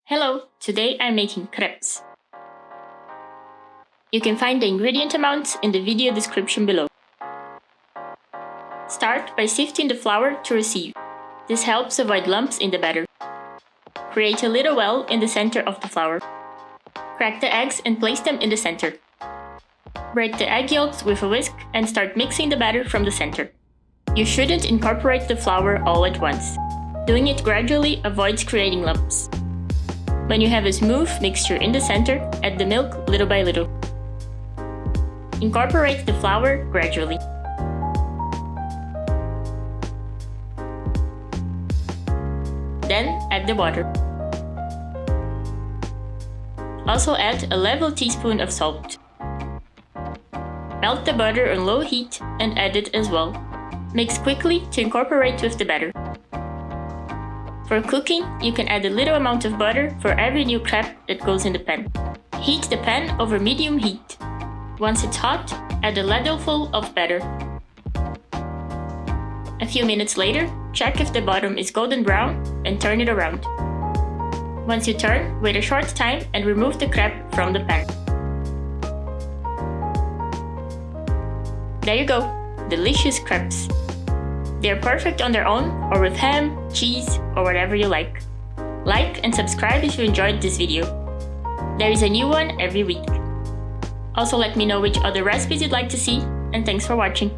Hello, today I'm making crepes. You can find the ingredient amounts in the video description below. Start by sifting the flour to a sieve. This helps avoid lumps in the batter. Create a little well in the center of the flour. Crack the eggs and place them in the center. Break the egg yolks with a whisk and start mixing the batter from the center. You shouldn't incorporate the flour all at once. Doing it gradually avoids creating lumps. When you have a smooth mixture in the center, add the milk little by little. Incorporate the flour gradually. Then add the water. Also add a level teaspoon of salt. Melt the butter on low heat and add it as well. Mix quickly to incorporate with the batter. For cooking, you can add a little amount of butter for every new crepe that goes in the pan. Heat the pan over medium heat. Once it's hot, add a ladleful of batter. A few minutes later, check if the bottom is golden brown and turn it around. Once you turn, wait a short time and remove the crepe from the pan. There you go, delicious crepes. They are perfect on their own or with ham, cheese, or whatever you like. Like and subscribe if you enjoyed this video. There is a new one every week. Also let me know which other recipes you'd like to see, and thanks for watching.